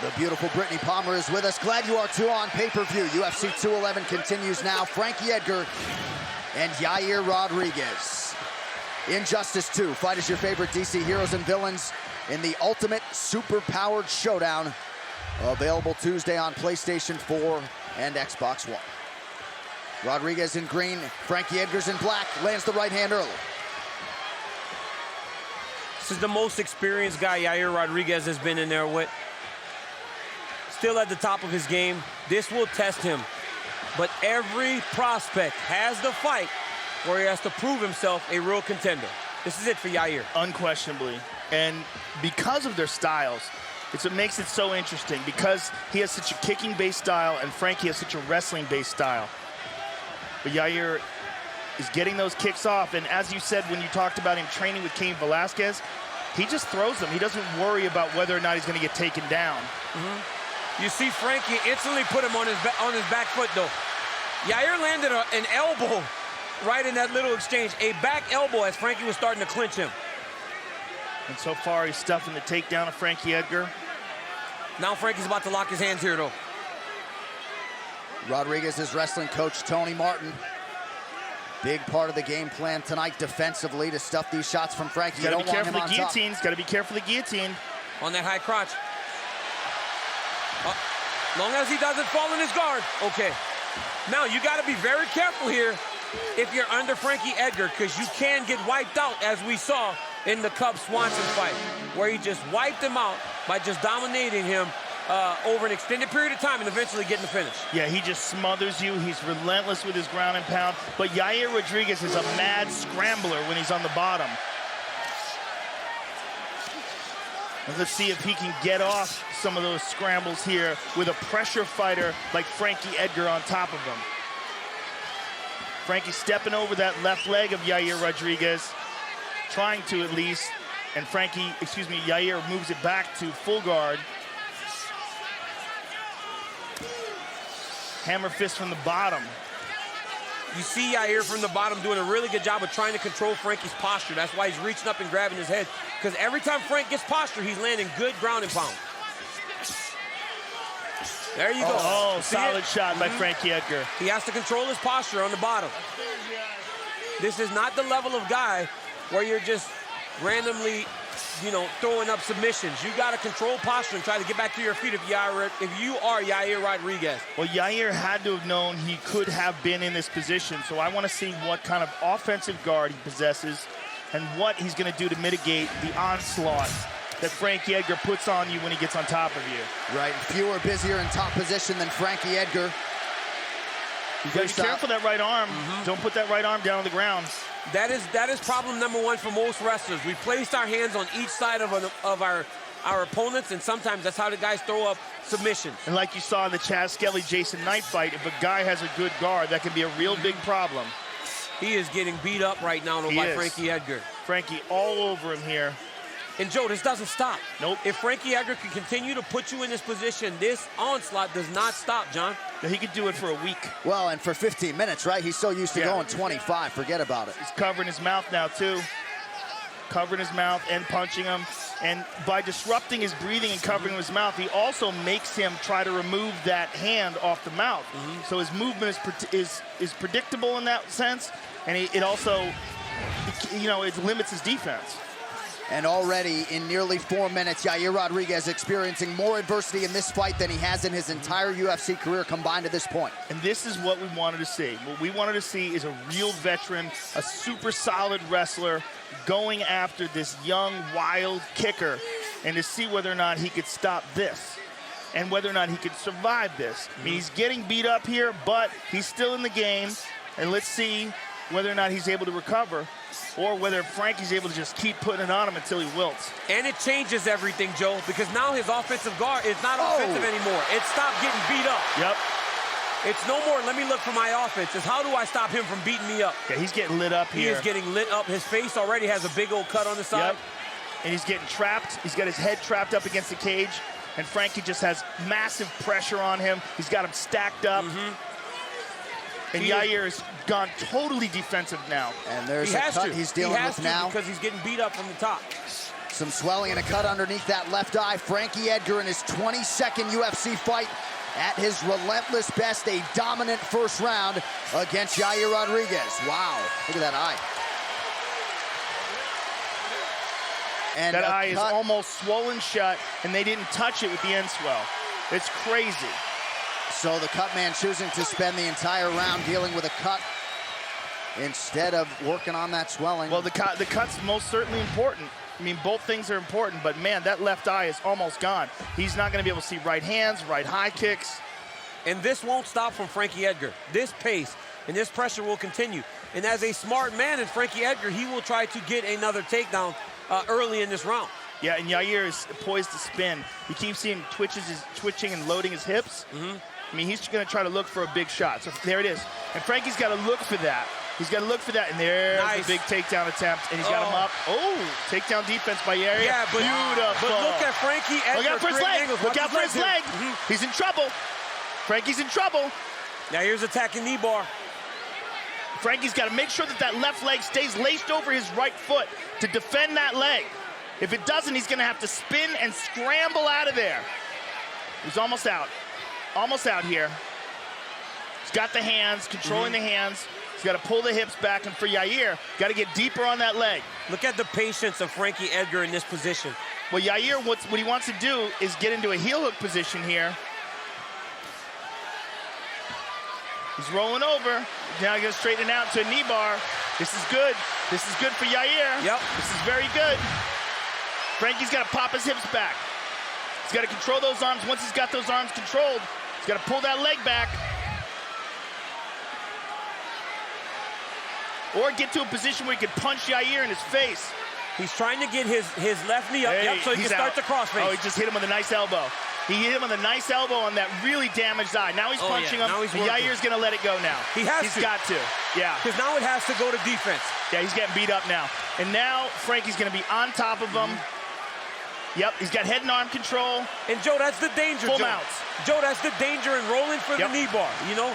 The beautiful Brittany Palmer is with us. Glad you are too on pay-per-view. UFC 211 continues now. Frankie Edgar and Yair Rodriguez. Injustice 2. Fight as your favorite DC heroes and villains in the ultimate super-powered showdown. Available Tuesday on PlayStation 4 and Xbox One. Rodriguez in green, Frankie Edgar's in black. Lands the right hand early. This is the most experienced guy Yair Rodriguez has been in there with. Still at the top of his game. This will test him. But every prospect has the fight where he has to prove himself a real contender. This is it for Yair. Unquestionably. And because of their styles, it's what makes it so interesting, because he has such a kicking-based style and Frankie has such a wrestling-based style. But Yair is getting those kicks off, and as you said when you talked about him training with Cain Velasquez, he just throws them. He doesn't worry about whether or not he's going to get taken down. You see Frankie instantly put him on his back foot, though. Yair landed an elbow right in that little exchange, a back elbow as Frankie was starting to clinch him. And so far, he's stuffing the takedown of Frankie Edgar. Now Frankie's about to lock his hands here, though. Rodriguez's wrestling coach, Tony Martin. Big part of the game plan tonight defensively to stuff these shots from Frankie. Got to be careful of the guillotines. Got to be careful of the guillotine. On that high crotch. Long as he doesn't fall in his guard. Okay. Now, you got to be very careful here if you're under Frankie Edgar, because you can get wiped out, as we saw in the Cub Swanson fight, where he just wiped him out by just dominating him over an extended period of time and eventually getting the finish. Yeah, he just smothers you. He's relentless with his ground and pound. But Yair Rodriguez is a mad scrambler when he's on the bottom. And let's see if he can get off some of those scrambles here with a pressure fighter like Frankie Edgar on top of him. Frankie stepping over that left leg of Yair Rodriguez, trying to at least, and Yair moves it back to full guard. Hammer fist from the bottom. You see Yair from the bottom doing a really good job of trying to control Frankie's posture. That's why he's reaching up and grabbing his head, because every time Frank gets posture, he's landing good ground and pound. There you go. Oh, solid shot by Frankie Edgar. He has to control his posture on the bottom. This is not the level of guy where you're just randomly, throwing up submissions. You got to control posture and try to get back to your feet if you are Yair Rodriguez. Well, Yair had to have known he could have been in this position, so I want to see what kind of offensive guard he possesses and what he's going to do to mitigate the onslaught that Frankie Edgar puts on you when he gets on top of you. Right, fewer, busier in top position than Frankie Edgar. You got to be careful of that right arm. Don't put that right arm down on the ground. That is problem number one for most wrestlers. We placed our hands on each side of our opponents, and sometimes that's how the guys throw up submissions. And like you saw in the Chaz Skelly-Jason Knight fight, if a guy has a good guard, that can be a real big problem. He is getting beat up right now by Frankie Edgar. Frankie all over him here. And Joe, this doesn't stop. Nope. If Frankie Edgar can continue to put you in this position, this onslaught does not stop, John. He could do it for a week. Well, and for 15 minutes, right? He's so used to going 25. Forget about it. He's covering his mouth now, too. Covering his mouth and punching him. And by disrupting his breathing and covering his mouth, he also makes him try to remove that hand off the mouth. So his movement is predictable in that sense. And it also, it limits his defense. And already in nearly 4 minutes, Yair Rodriguez experiencing more adversity in this fight than he has in his entire UFC career combined to this point. And this is what we wanted to see. What we wanted to see is a real veteran, a super solid wrestler going after this young, wild kicker, and to see whether or not he could stop this and whether or not he could survive this. I mean, he's getting beat up here, but he's still in the game, and let's see whether or not he's able to recover, or whether Frankie's able to just keep putting it on him until he wilts. And it changes everything, Joe, because now his offensive guard is not offensive anymore. It stopped getting beat up. Yep. It's no more, let me look for my offense. It's how do I stop him from beating me up? Yeah, he's getting lit up here. He is getting lit up. His face already has a big old cut on the side. Yep. And he's getting trapped. He's got his head trapped up against the cage. And Frankie just has massive pressure on him. He's got him stacked up. And Yair has gone totally defensive now. And there's a cut he's dealing with now. Because he's getting beat up from the top. Some swelling and a cut underneath that left eye. Frankie Edgar in his 22nd UFC fight at his relentless best, a dominant first round against Yair Rodriguez. Wow, look at that eye. And that eye is almost swollen shut, and they didn't touch it with the end swell. It's crazy. So the cut man choosing to spend the entire round dealing with a cut instead of working on that swelling. Well, the cut's most certainly important. I mean, both things are important, but man, that left eye is almost gone. He's not gonna be able to see right hands, right high kicks. And this won't stop from Frankie Edgar. This pace and this pressure will continue. And as a smart man in Frankie Edgar, he will try to get another takedown early in this round. Yeah, and Yair is poised to spin. You keep seeing twitching and loading his hips. I mean, he's gonna try to look for a big shot. So there it is. And Frankie's gotta look for that. He's got to look for that, and there's a big takedown attempt, and he's got him up. Oh, takedown defense by Yair. Yeah, but beautiful. But look at Frankie Edgar. Look out for his leg. Look out for his leg. He's in trouble. Frankie's in trouble. Now here's attacking knee bar. Frankie's got to make sure that that left leg stays laced over his right foot to defend that leg. If it doesn't, he's going to have to spin and scramble out of there. He's almost out. Almost out here. He's got the hands, controlling the hands. He's got to pull the hips back, and for Yair, got to get deeper on that leg. Look at the patience of Frankie Edgar in this position. Well, Yair, what he wants to do is get into a heel hook position here. He's rolling over. Now he's going to straighten it out to a knee bar. This is good. This is good for Yair. Yep. This is very good. Frankie's got to pop his hips back. He's got to control those arms. Once he's got those arms controlled, he's got to pull that leg back. Or get to a position where he could punch Yair in his face. He's trying to get his left knee up, so he can start the crossface. Oh, he just hit him with a nice elbow. He hit him with a nice elbow on that really damaged eye. Now he's punching him. Now he's Yair's going to let it go now. He's got to. Yeah. Because now it has to go to defense. Yeah, he's getting beat up now. And now Frankie's going to be on top of him. Yep, he's got head and arm control. And Joe, that's the danger, Full mounts. Joe, that's the danger in rolling for the knee bar, you know?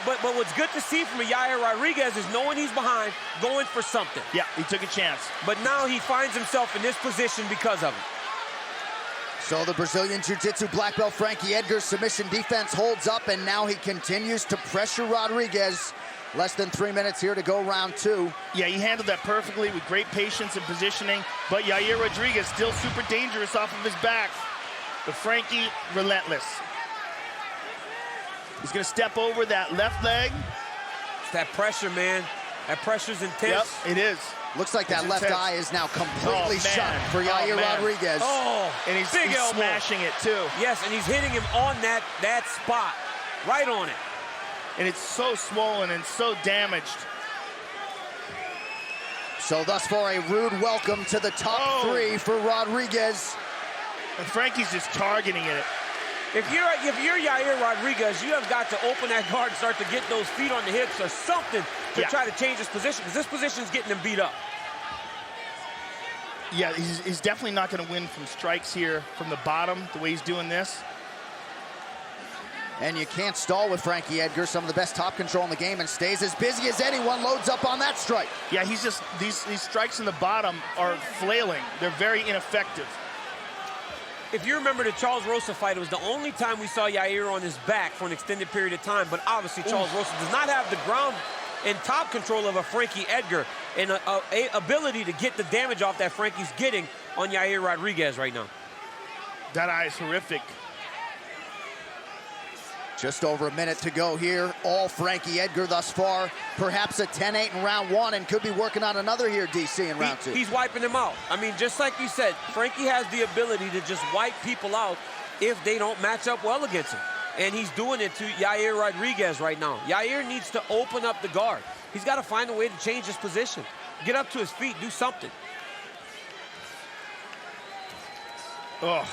But what's good to see from a Yair Rodriguez is knowing he's behind, going for something. Yeah, he took a chance. But now he finds himself in this position because of it. So the Brazilian Jiu-Jitsu black belt Frankie Edgar's submission defense holds up, and now he continues to pressure Rodriguez. Less than 3 minutes here to go, round two. Yeah, he handled that perfectly with great patience and positioning, but Yair Rodriguez still super dangerous off of his back. But Frankie, relentless. He's gonna step over that left leg. It's that pressure, man. That pressure's intense. Yep, it is. Looks like that left eye is now completely shut for Yair Rodriguez. Oh, and he's smashing it too. Yes, and he's hitting him on that spot, right on it. And it's so swollen and so damaged. So thus far, a rude welcome to the top three for Rodriguez. And Frankie's just targeting it. If you're Yair Rodriguez, you have got to open that guard and start to get those feet on the hips or something to try to change his position, because this position's getting him beat up. Yeah, he's definitely not going to win from strikes here from the bottom, the way he's doing this. And you can't stall with Frankie Edgar, some of the best top control in the game, and stays as busy as anyone, loads up on that strike. Yeah, he's just, these strikes in the bottom are flailing. They're very ineffective. If you remember the Charles Rosa fight, it was the only time we saw Yair on his back for an extended period of time, but obviously Charles Rosa does not have the ground and top control of a Frankie Edgar and a ability to get the damage off that Frankie's getting on Yair Rodriguez right now. That eye is horrific. Just over a minute to go here. All Frankie Edgar thus far. Perhaps a 10-8 in round one, and could be working on another here, DC, in round two. He's wiping them out. I mean, just like you said, Frankie has the ability to just wipe people out if they don't match up well against him. And he's doing it to Yair Rodriguez right now. Yair needs to open up the guard. He's got to find a way to change his position. Get up to his feet, do something. Oh.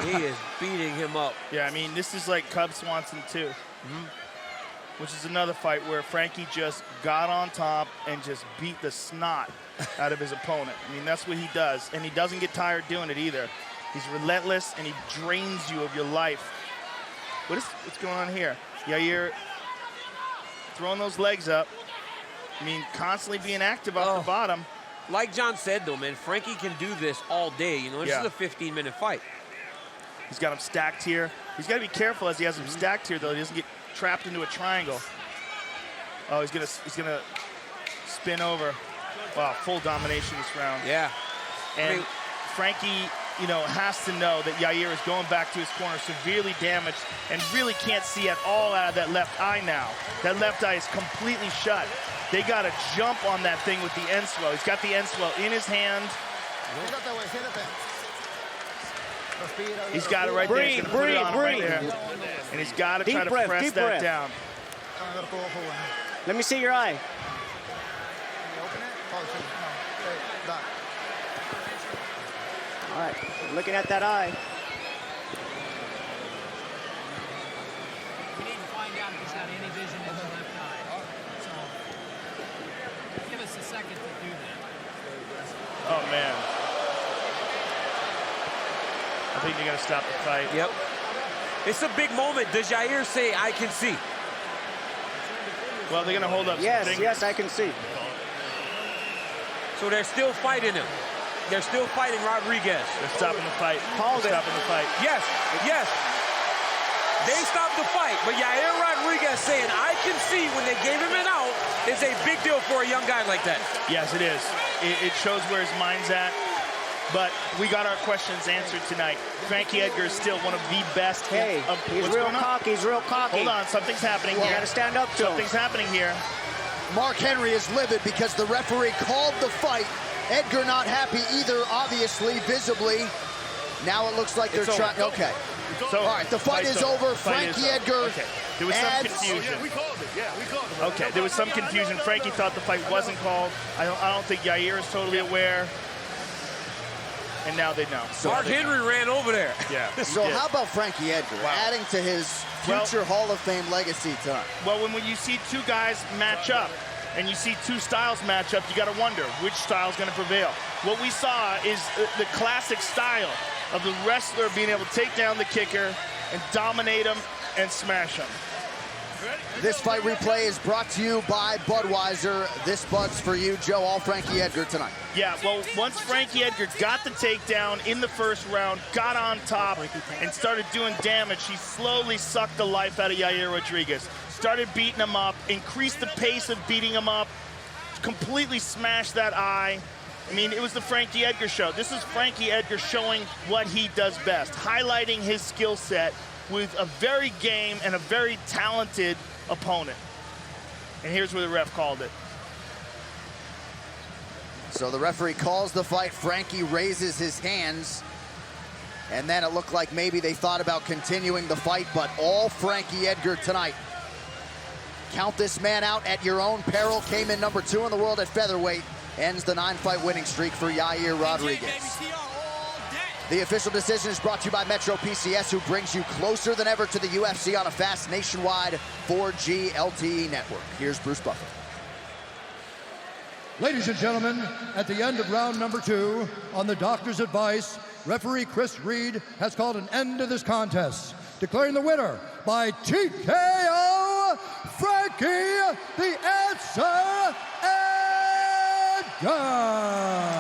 He is beating him up. Yeah, I mean, this is like Cub Swanson too. Which is another fight where Frankie just got on top and just beat the snot out of his opponent. I mean, that's what he does. And he doesn't get tired doing it either. He's relentless, and he drains you of your life. What's going on here? Yair throwing those legs up. I mean, constantly being active off the bottom. Like John said, though, man, Frankie can do this all day. You know, this is a 15-minute fight. He's got him stacked here. He's got to be careful as he has him stacked here, though. He doesn't get trapped into a triangle. Oh, he's gonna spin over. Wow, full domination this round. Yeah. And Frankie, you know, has to know that Yair is going back to his corner, severely damaged, and really can't see at all out of that left eye now. That left eye is completely shut. They got to jump on that thing with the end swell. He's got the end swell in his hand. He's got it right there. He's gonna put it on him right there. And he's got to try to press that down. Let me see your eye. All right, looking at that eye. We need to find out if he's got any vision in the left eye. So give us a second to do that. Oh, man. I think they're going to stop the fight. Yep. It's a big moment. Does Yair say, I can see? Well, they're going to hold up. Yes, I can see. So they're still fighting him. They're still fighting Rodriguez. They're stopping the fight. Called it. Stopping the fight. Yes, yes. They stopped the fight, but Yair Rodriguez saying, I can see when they gave him an out, is a big deal for a young guy like that. Yes, it is. It shows where his mind's at. But we got our questions answered tonight. Frankie Edgar is still one of the best. Hey, he's real cocky. He's real cocky. Hold on, something's happening here. You got to stand up to him. Something's happening here. Mark Henry is livid because the referee called the fight. Edgar not happy either, obviously, visibly. Now it looks like they're trying. Okay. So, all right, the fight is over. Frankie Edgar. Okay. There was some confusion. Yeah, we called it. Yeah, we called it. Okay, there was some confusion. Frankie thought the fight wasn't called. I don't think Yair is totally aware. And now they know. So Mark Henry ran over there. Yeah. So how about Frankie Edgar adding to his future Hall of Fame legacy tonight? Well, when you see two guys match up and you see two styles match up, you got to wonder which style is going to prevail. What we saw is the classic style of the wrestler being able to take down the kicker and dominate him and smash him. This fight replay is brought to you by Budweiser. This Bud's for you, Joe. All Frankie Edgar tonight. Yeah, well, once Frankie Edgar got the takedown in the first round, got on top, and started doing damage, he slowly sucked the life out of Yair Rodriguez. Started beating him up, increased the pace of beating him up, completely smashed that eye. I mean, it was the Frankie Edgar show. This is Frankie Edgar showing what he does best, highlighting his skill set with a very game and a very talented opponent. And here's where the ref called it. So the referee calls the fight. Frankie raises his hands. And then it looked like maybe they thought about continuing the fight, but all Frankie Edgar tonight. Count this man out at your own peril. Came in number 2 in the world at featherweight. Ends the 9-fight winning streak for Yair Rodriguez. The official decision is brought to you by Metro PCS, who brings you closer than ever to the UFC on a fast nationwide 4G LTE network. Here's Bruce Buffer. Ladies and gentlemen, at the end of round number 2, on the doctor's advice, referee Chris Reed has called an end to this contest, declaring the winner by TKO, Frankie the Answer Edgar.